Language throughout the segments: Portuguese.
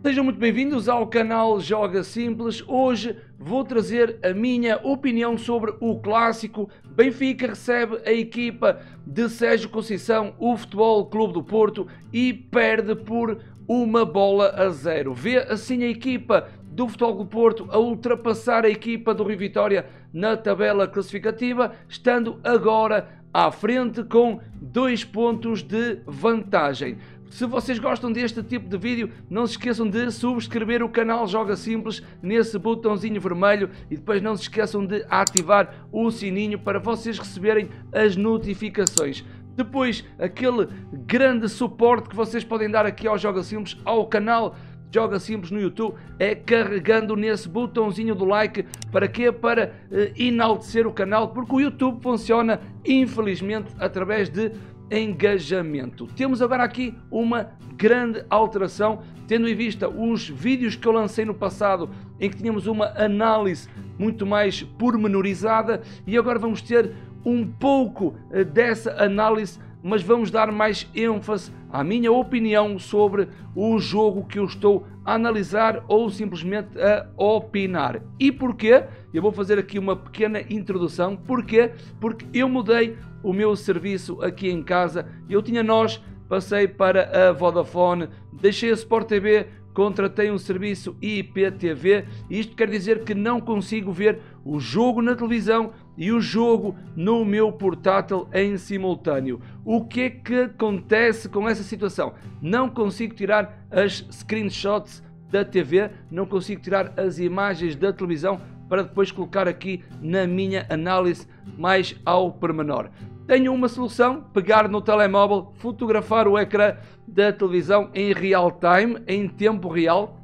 Sejam muito bem-vindos ao canal Joga Simples. Hoje vou trazer a minha opinião sobre o clássico. Benfica recebe a equipa de Sérgio Conceição, o Futebol Clube do Porto, e perde por 1-0. Vê assim a equipa do Futebol Clube do Porto a ultrapassar a equipa do Rio Vitória na tabela classificativa, estando agora à frente com 2 pontos de vantagem. Se vocês gostam deste tipo de vídeo, não se esqueçam de subscrever o canal Joga Simples nesse botãozinho vermelho e depois não se esqueçam de ativar o sininho para vocês receberem as notificações. Depois, aquele grande suporte que vocês podem dar aqui ao Joga Simples, ao canal Joga Simples no YouTube, é carregando nesse botãozinho do like. Para quê? Para enaltecer o canal, porque o YouTube funciona, infelizmente, através de engajamento. Temos agora aqui uma grande alteração, tendo em vista os vídeos que eu lancei no passado, em que tínhamos uma análise muito mais pormenorizada, e agora vamos ter um pouco dessa análise, mas vamos dar mais ênfase à minha opinião sobre o jogo que eu estou a analisar ou simplesmente a opinar. E porquê? Eu vou fazer aqui uma pequena introdução. Porquê? Porque eu mudei o meu serviço aqui em casa. Eu tinha NOS, passei para a Vodafone, deixei a Sport TV, contratei um serviço IPTV. Isto quer dizer que não consigo ver o jogo na televisão e o jogo no meu portátil em simultâneo. O que é que acontece com essa situação? Não consigo tirar as screenshots da TV, não consigo tirar as imagens da televisão para depois colocar aqui na minha análise mais ao pormenor. Tenho uma solução: pegar no telemóvel, fotografar o ecrã da televisão em real time, em tempo real,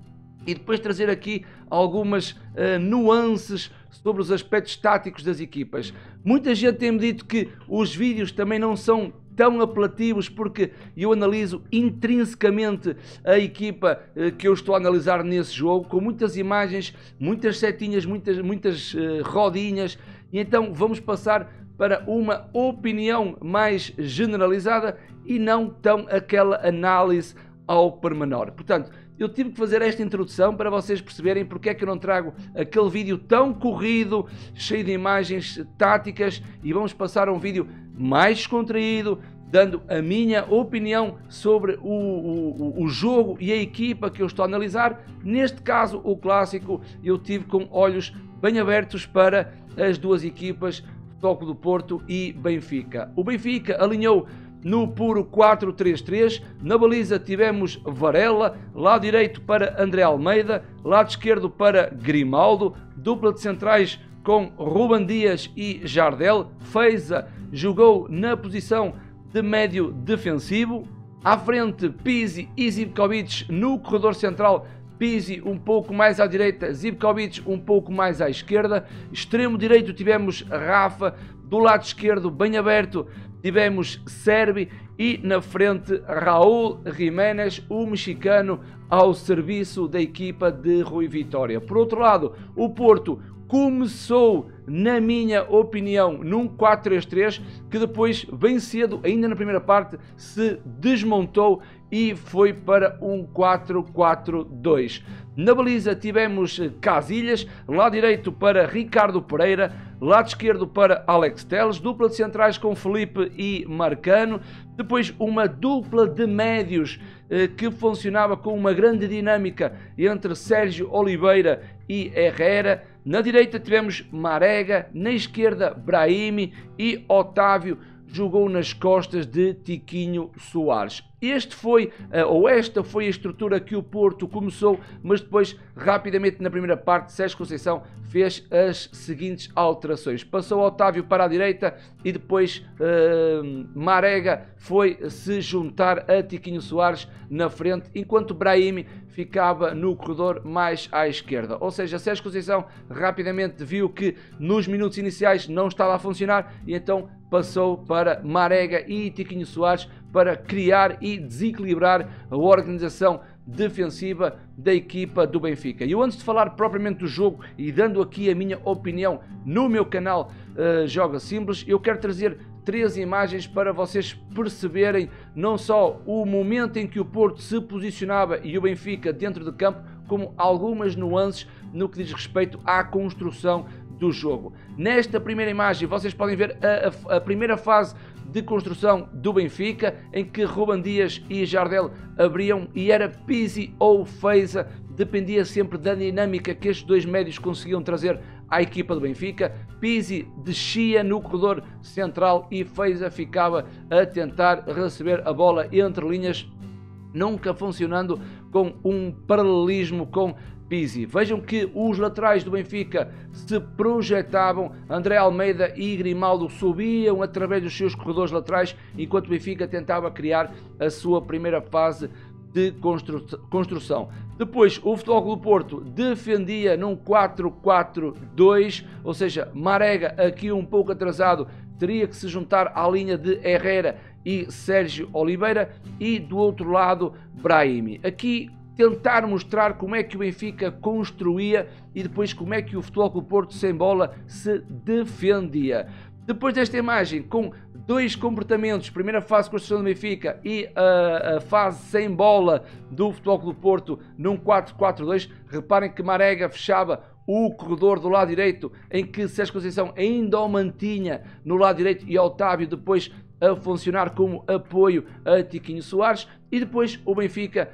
e depois trazer aqui algumas nuances sobre os aspectos táticos das equipas. Muita gente tem-me dito que os vídeos também não são tão apelativos porque eu analiso intrinsecamente a equipa que eu estou a analisar nesse jogo, com muitas imagens, muitas setinhas, muitas rodinhas, e então vamos passar para uma opinião mais generalizada e não tão aquela análise ao pormenor. Portanto, eu tive que fazer esta introdução para vocês perceberem porque é que eu não trago aquele vídeo tão corrido, cheio de imagens táticas, e vamos passar a um vídeo mais descontraído, dando a minha opinião sobre o jogo e a equipa que eu estou a analisar. Neste caso, o clássico, eu tive com olhos bem abertos para as duas equipas, Futebol Clube do Porto e Benfica. O Benfica alinhou no puro 4-3-3, na baliza tivemos Varela, lado direito para André Almeida, lado esquerdo para Grimaldo, dupla de centrais com Ruben Dias e Jardel. Feiza jogou na posição de médio defensivo, à frente Pizzi e Zivkovic no corredor central, Pizzi um pouco mais à direita, Zivkovic um pouco mais à esquerda. Extremo direito tivemos Rafa, do lado esquerdo bem aberto tivemos Serbi, e na frente Raúl Jiménez, o mexicano, ao serviço da equipa de Rui Vitória. Por outro lado, o Porto começou, na minha opinião, num 4-3-3, que depois, bem cedo, ainda na primeira parte, se desmontou e foi para um 4-4-2. Na baliza tivemos Casilhas, lado direito para Ricardo Pereira, lado esquerdo para Alex Telles, dupla de centrais com Felipe e Marcano, depois uma dupla de médios que funcionava com uma grande dinâmica entre Sérgio Oliveira e Herrera. Na direita tivemos Marega, na esquerda Brahimi, e Otávio jogou nas costas de Tiquinho Soares. Esta foi a estrutura que o Porto começou, mas depois, rapidamente na primeira parte, Sérgio Conceição fez as seguintes alterações. Passou Otávio para a direita e depois Marega foi se juntar a Tiquinho Soares na frente, enquanto Brahimi ficava no corredor mais à esquerda. Ou seja, Sérgio Conceição rapidamente viu que nos minutos iniciais não estava a funcionar e então passou para Marega e Tiquinho Soares para criar e desequilibrar a organização defensiva da equipa do Benfica. E eu, antes de falar propriamente do jogo e dando aqui a minha opinião no meu canal Joga Simples, eu quero trazer 3 imagens para vocês perceberem não só o momento em que o Porto se posicionava e o Benfica dentro de campo, como algumas nuances no que diz respeito à construção do jogo. Nesta primeira imagem vocês podem ver a primeira fase de construção do Benfica, em que Ruben Dias e Jardel abriam e era Pizzi ou Feiza, dependia sempre da dinâmica que estes dois médios conseguiam trazer à equipa do Benfica. Pizzi descia no corredor central e Feiza ficava a tentar receber a bola entre linhas, nunca funcionando com um paralelismo com Pizzi. Vejam que os laterais do Benfica se projetavam, André Almeida e Grimaldo subiam através dos seus corredores laterais, enquanto o Benfica tentava criar a sua primeira fase de construção. Depois o Futebol Clube do Porto defendia num 4-4-2, ou seja, Marega aqui um pouco atrasado, teria que se juntar à linha de Herrera e Sérgio Oliveira, e do outro lado Brahimi. Aqui tentar mostrar como é que o Benfica construía e depois como é que o Futebol Clube do Porto sem bola se defendia. Depois desta imagem, com 2 comportamentos, primeira fase de construção do Benfica e a fase sem bola do Futebol Clube do Porto num 4-4-2, reparem que Marega fechava o corredor do lado direito, em que Sérgio Conceição ainda o mantinha no lado direito e Otávio depois a funcionar como apoio a Tiquinho Soares. E depois o Benfica,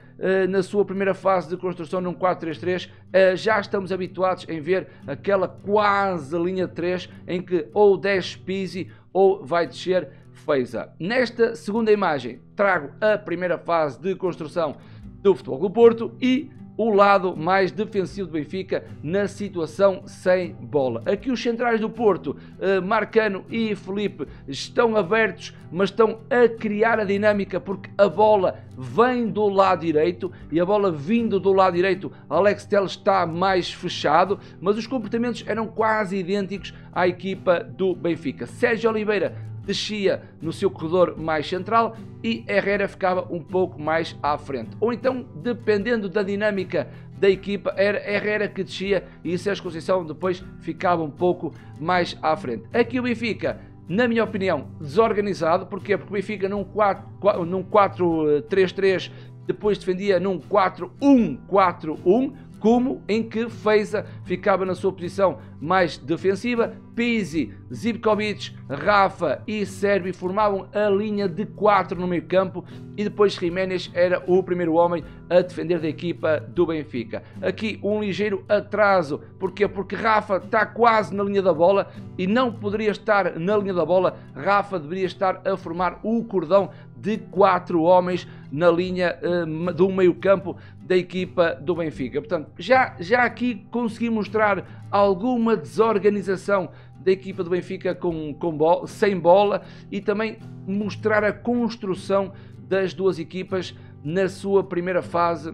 na sua primeira fase de construção num 4-3-3, já estamos habituados em ver aquela quase linha 3 em que ou desce Pizzi ou vai descer Feiza. Nesta segunda imagem trago a primeira fase de construção do Futebol Clube do Porto e o lado mais defensivo do Benfica na situação sem bola. Aqui os centrais do Porto, Marcano e Felipe, estão abertos, mas estão a criar a dinâmica porque a bola vem do lado direito e a bola vindo do lado direito, Alex Telles está mais fechado, mas os comportamentos eram quase idênticos à equipa do Benfica. Sérgio Oliveira descia no seu corredor mais central e Herrera ficava um pouco mais à frente. Ou então, dependendo da dinâmica da equipa, era Herrera que descia e Sérgio Conceição depois ficava um pouco mais à frente. Aqui o Benfica, na minha opinião, desorganizado. Porquê? Porque o Benfica num 4-3-3 depois defendia num 4-1-4-1, como em que Feiza ficava na sua posição mais defensiva, Pizzi, Zivkovic, Rafa e Sérvio formavam a linha de 4 no meio campo e depois Jiménez era o primeiro homem a defender da equipa do Benfica. Aqui um ligeiro atraso, porquê? Porque Rafa está quase na linha da bola e não poderia estar na linha da bola, Rafa deveria estar a formar o cordão de 4 homens na linha do meio campo da equipa do Benfica. Portanto, já aqui consegui mostrar alguma desorganização da equipa do Benfica sem bola e também mostrar a construção das duas equipas na sua primeira fase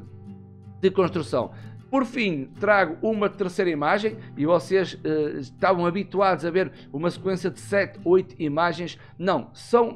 de construção. Por fim, trago uma terceira imagem e vocês estavam habituados a ver uma sequência de 7, 8 imagens. Não,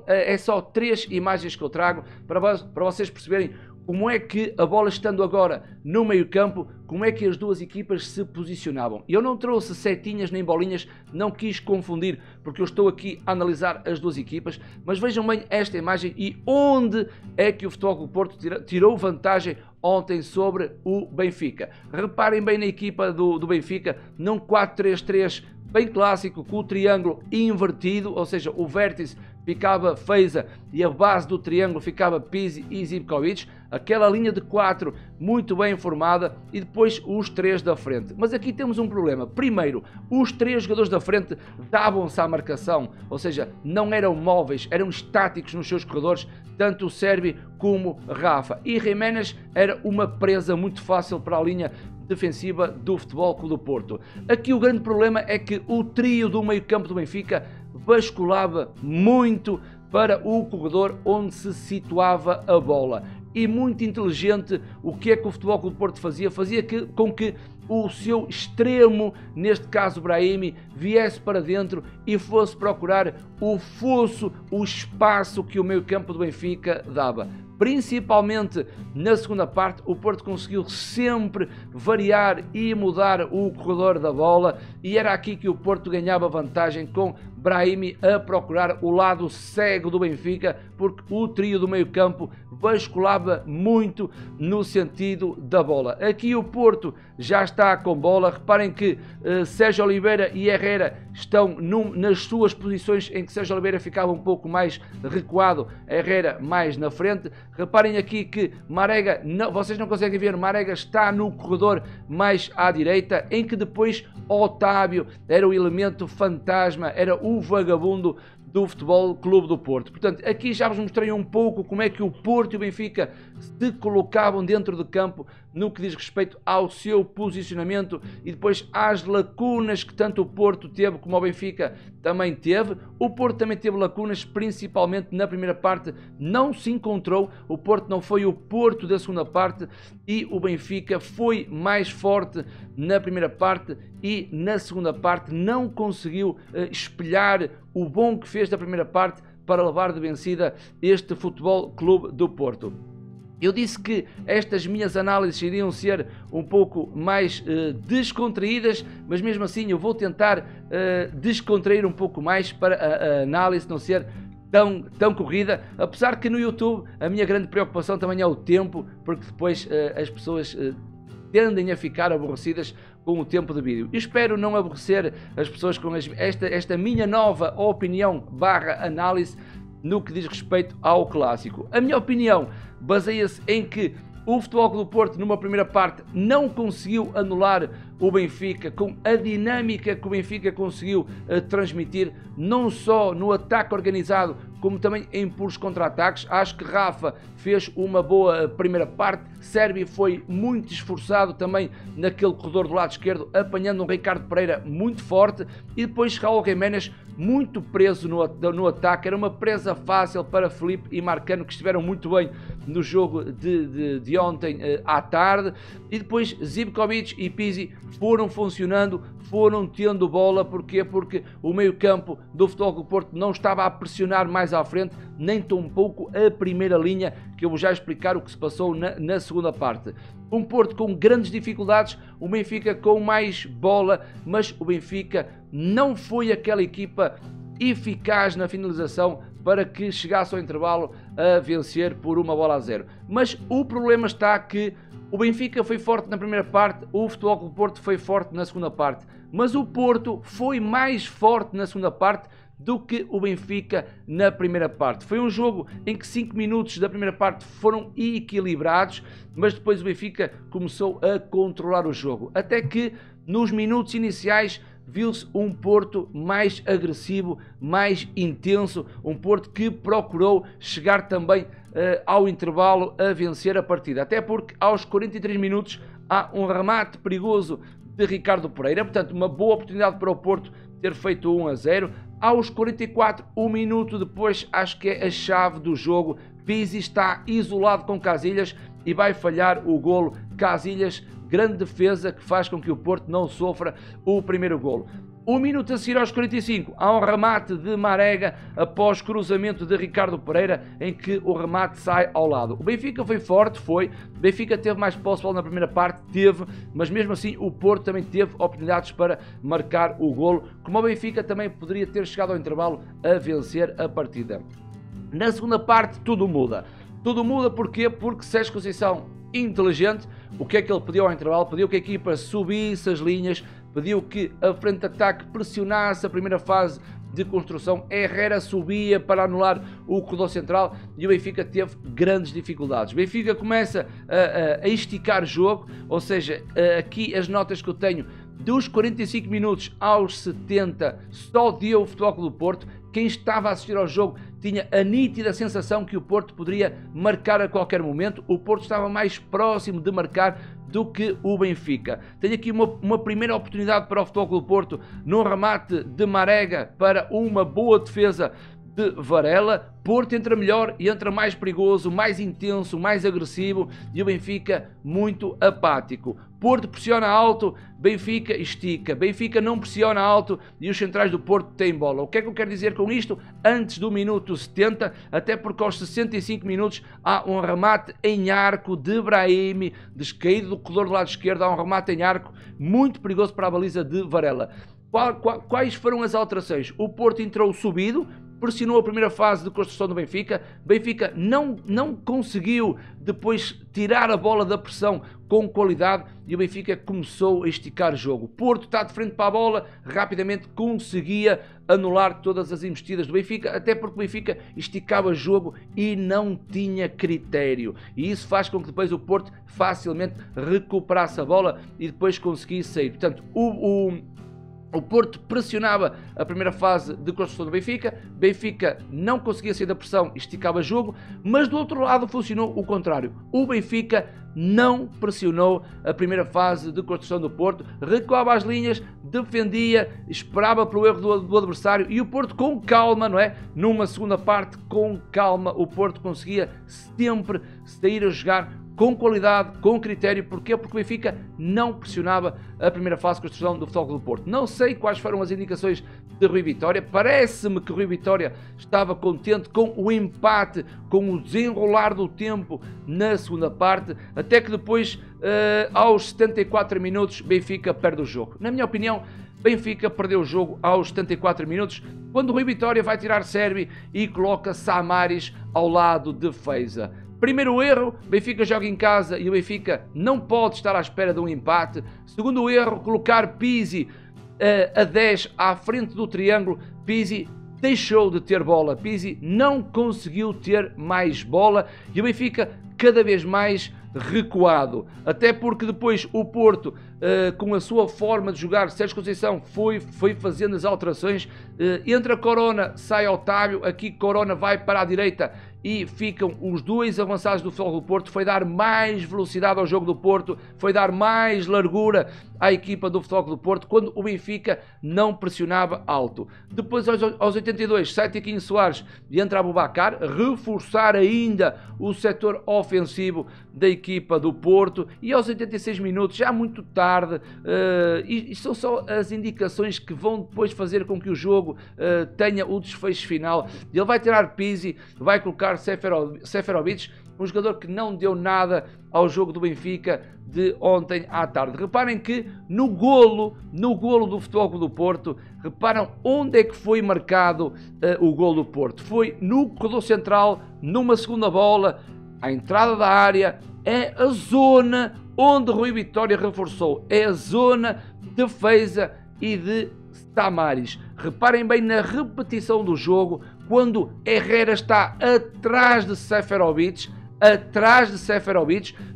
é só 3 imagens que eu trago para vocês perceberem como é que a bola estando agora no meio campo, como é que as duas equipas se posicionavam. Eu não trouxe setinhas nem bolinhas, não quis confundir, porque eu estou aqui a analisar as duas equipas, mas vejam bem esta imagem e onde é que o Futebol Clube do Porto tirou vantagem ontem sobre o Benfica. Reparem bem na equipa do Benfica, num 4-3-3 bem clássico, com o triângulo invertido, ou seja, o vértice ficava Feiza e a base do triângulo ficava Pizzi e Zivkovic, aquela linha de 4 muito bem formada e depois os 3 da frente. Mas aqui temos um problema. Primeiro, os 3 jogadores da frente davam-se à marcação, ou seja, não eram móveis, eram estáticos nos seus corredores, tanto o Sérvio como Rafa. E Jiménez era uma presa muito fácil para a linha defensiva do Futebol Clube do Porto. Aqui o grande problema é que o trio do meio campo do Benfica basculava muito para o corredor onde se situava a bola. E muito inteligente, o que é que o Futebol Clube do Porto fazia? Fazia com que o seu extremo, neste caso Brahimi, viesse para dentro e fosse procurar o fosso, o espaço que o meio-campo do Benfica dava. Principalmente na segunda parte, o Porto conseguiu sempre variar e mudar o corredor da bola, e era aqui que o Porto ganhava vantagem, com Brahimi a procurar o lado cego do Benfica, porque o trio do meio-campo basculava muito no sentido da bola. Aqui o Porto já está com bola. Reparem que Sérgio Oliveira e Herrera estão nas suas posições, em que Sérgio Oliveira ficava um pouco mais recuado, Herrera mais na frente. Reparem aqui que Marega, vocês não conseguem ver, Marega está no corredor mais à direita, em que depois Otávio era o elemento fantasma, era o vagabundo do Futebol Clube do Porto. Portanto, aqui já vos mostrei um pouco como é que o Porto e o Benfica se colocavam dentro de campo no que diz respeito ao seu posicionamento e depois às lacunas que tanto o Porto teve como o Benfica também teve. O Porto também teve lacunas, principalmente na primeira parte, não se encontrou. O Porto não foi o Porto da segunda parte e o Benfica foi mais forte na primeira parte e na segunda parte não conseguiu espelhar o bom que fez da primeira parte para levar de vencida este Futebol Clube do Porto. Eu disse que estas minhas análises iriam ser um pouco mais descontraídas, mas mesmo assim eu vou tentar descontrair um pouco mais para a análise não ser tão corrida, apesar que no YouTube a minha grande preocupação também é o tempo, porque depois as pessoas tendem a ficar aborrecidas com o tempo de vídeo. Eu espero não aborrecer as pessoas com esta minha nova opinião / análise no que diz respeito ao clássico. A minha opinião baseia-se em que o Futebol Clube do Porto, numa primeira parte, não conseguiu anular o Benfica com a dinâmica que o Benfica conseguiu transmitir, não só no ataque organizado, como também em puros contra-ataques. Acho que Rafa fez uma boa primeira parte, Sérvio foi muito esforçado também naquele corredor do lado esquerdo, apanhando um Ricardo Pereira muito forte, e depois Raul Jiménez muito preso no ataque. Era uma presa fácil para Felipe e Marcano, que estiveram muito bem no jogo de ontem à tarde, e depois Zivkovic e Pizzi foram funcionando, foram tendo bola. Porquê? Porque o meio-campo do Futebol Clube do Porto não estava a pressionar mais à frente, nem tampouco a primeira linha, que eu vou já explicar o que se passou na segunda parte. Um Porto com grandes dificuldades, o Benfica com mais bola, mas o Benfica não foi aquela equipa eficaz na finalização para que chegasse ao intervalo a vencer por 1-0. Mas o problema está que o Benfica foi forte na primeira parte, o Futebol Clube do Porto foi forte na segunda parte, mas o Porto foi mais forte na segunda parte do que o Benfica na primeira parte. Foi um jogo em que 5 minutos da primeira parte foram equilibrados, mas depois o Benfica começou a controlar o jogo, até que nos minutos iniciais viu-se um Porto mais agressivo, mais intenso, um Porto que procurou chegar também ao intervalo a vencer a partida, até porque aos 43 minutos há um remate perigoso de Ricardo Pereira, portanto uma boa oportunidade para o Porto ter feito 1-0. Aos 44, um minuto depois, acho que é a chave do jogo, Pizzi está isolado com Casillas e vai falhar o golo. Casillas, grande defesa que faz com que o Porto não sofra o primeiro golo. Um minuto a seguir, aos 45, há um remate de Marega após cruzamento de Ricardo Pereira, em que o remate sai ao lado. O Benfica foi forte, foi. O Benfica teve mais posse de bola na primeira parte, teve, mas mesmo assim o Porto também teve oportunidades para marcar o golo, como o Benfica também poderia ter chegado ao intervalo a vencer a partida. Na segunda parte tudo muda. Tudo muda porquê? Porque Sérgio Conceição, inteligente, o que é que ele pediu ao intervalo? Pediu que a equipa subisse as linhas, pediu que a frente de ataque pressionasse a primeira fase de construção. Herrera subia para anular o corredor central e o Benfica teve grandes dificuldades. O Benfica começa a esticar o jogo, ou seja, aqui as notas que eu tenho, dos 45 minutos aos 70, só deu o Futebol Clube do Porto. Quem estava a assistir ao jogo tinha a nítida sensação que o Porto poderia marcar a qualquer momento. O Porto estava mais próximo de marcar do que o Benfica. Tenho aqui uma primeira oportunidade para o Futebol Clube do Porto, no remate de Marega para uma boa defesa de Varela. Porto entra melhor e entra mais perigoso, mais intenso, mais agressivo, e o Benfica muito apático. Porto pressiona alto, Benfica estica. Benfica não pressiona alto e os centrais do Porto têm bola. O que é que eu quero dizer com isto? Antes do minuto 70, até porque aos 65 minutos há um remate em arco de Brahimi, descaído do corredor do lado esquerdo, há um remate em arco muito perigoso para a baliza de Varela. Quais foram as alterações? O Porto entrou subido, pressionou a primeira fase de construção do Benfica. Benfica não conseguiu depois tirar a bola da pressão com qualidade e o Benfica começou a esticar o jogo. O Porto está de frente para a bola, rapidamente conseguia anular todas as investidas do Benfica, até porque o Benfica esticava o jogo e não tinha critério. E isso faz com que depois o Porto facilmente recuperasse a bola e depois conseguisse sair. Portanto, o Porto pressionava a primeira fase de construção do Benfica, Benfica não conseguia sair da pressão, esticava o jogo, mas do outro lado funcionou o contrário. O Benfica não pressionou a primeira fase de construção do Porto, recuava as linhas, defendia, esperava pelo erro do adversário e o Porto com calma, não é? Numa segunda parte, com calma, o Porto conseguia sempre sair a jogar com qualidade, com critério. Porquê? Porque o Benfica não pressionava a primeira fase de construção do Futebol Clube do Porto. Não sei quais foram as indicações de Rui Vitória. Parece-me que Rui Vitória estava contente com o empate, com o desenrolar do tempo na segunda parte, até que depois, aos 74 minutos, Benfica perde o jogo. Na minha opinião, Benfica perdeu o jogo aos 74 minutos, quando o Rui Vitória vai tirar Sérvi e coloca Samaris ao lado de Feiza. Primeiro erro, Benfica joga em casa e o Benfica não pode estar à espera de um empate. Segundo erro, colocar Pizzi a 10 à frente do triângulo. Pizzi deixou de ter bola, Pizzi não conseguiu ter mais bola e o Benfica cada vez mais recuado, até porque depois o Porto, com a sua forma de jogar, Sérgio Conceição foi fazendo as alterações, entra Corona, sai Otávio, aqui Corona vai para a direita e ficam os dois avançados do Futebol do Porto. Foi dar mais velocidade ao jogo do Porto, foi dar mais largura à equipa do Futebol do Porto, quando o Benfica não pressionava alto. Depois aos 82 sai Tiquinho Soares e entra Aboubakar, reforçar ainda o setor ofensivo da equipa do Porto, e aos 86 minutos, já muito tarde, e são só as indicações que vão depois fazer com que o jogo tenha o desfecho final. Ele vai tirar Pizzi, vai colocar Seferovic, um jogador que não deu nada ao jogo do Benfica de ontem à tarde. Reparem que no golo do Futebol Clube do Porto, reparam onde é que foi marcado o golo do Porto. Foi no corredor central, numa segunda bola, à entrada da área. É a zona onde Rui Vitória reforçou, é a zona de Feiza e de Samaris. Reparem bem na repetição do jogo, quando Herrera está atrás de Seferovic,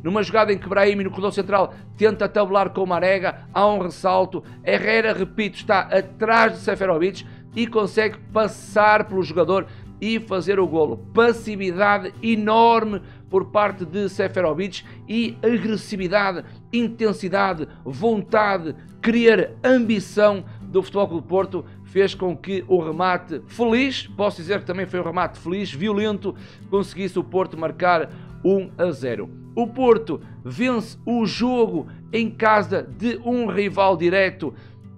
numa jogada em que Brahimi no corredor central tenta tabular com Marega, há um ressalto, Herrera, repito, está atrás de Seferovic e consegue passar pelo jogador e fazer o golo. Passividade enorme por parte de Seferovic e agressividade, intensidade, vontade, querer, ambição do Futebol Clube do Porto fez com que o remate feliz, posso dizer que também foi um remate feliz, violento, conseguisse o Porto marcar 1-0. O Porto vence o jogo em casa de um rival direto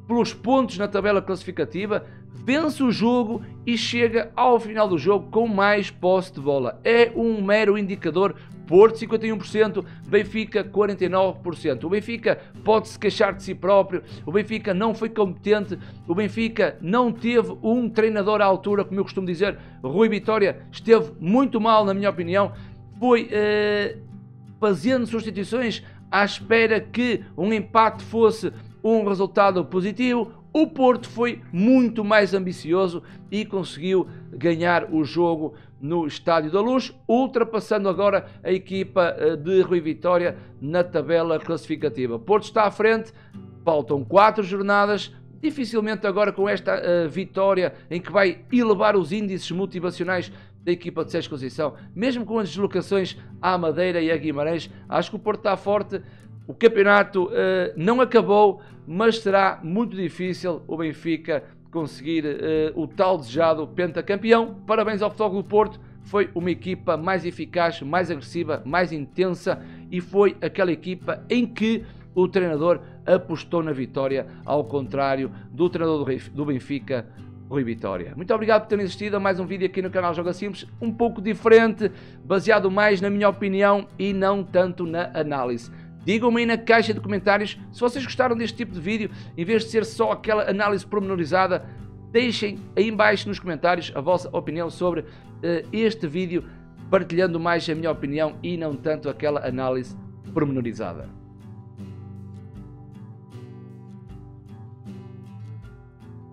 pelos pontos na tabela classificativa, vence o jogo e chega ao final do jogo com mais posse de bola. É um mero indicador. Porto 51%, Benfica 49%. O Benfica pode se queixar de si próprio, o Benfica não foi competente, o Benfica não teve um treinador à altura, como eu costumo dizer. Rui Vitória esteve muito mal, na minha opinião, foi fazendo substituições à espera que um empate fosse um resultado positivo. O Porto foi muito mais ambicioso e conseguiu ganhar o jogo no Estádio da Luz, ultrapassando agora a equipa de Rui Vitória na tabela classificativa. Porto está à frente, faltam 4 jornadas, dificilmente agora com esta vitória em que vai elevar os índices motivacionais da equipa de Sérgio Conceição, mesmo com as deslocações à Madeira e a Guimarães. Acho que o Porto está forte. O campeonato não acabou, mas será muito difícil o Benfica conseguir o tal desejado pentacampeão. Parabéns ao Futebol Clube do Porto, foi uma equipa mais eficaz, mais agressiva, mais intensa e foi aquela equipa em que o treinador apostou na vitória, ao contrário do treinador do Benfica, Rui Vitória. Muito obrigado por terem assistido a mais um vídeo aqui no canal Joga Simples, um pouco diferente, baseado mais na minha opinião e não tanto na análise. Digam-me aí na caixa de comentários se vocês gostaram deste tipo de vídeo, em vez de ser só aquela análise pormenorizada. Deixem aí em baixo nos comentários a vossa opinião sobre este vídeo, partilhando mais a minha opinião e não tanto aquela análise pormenorizada.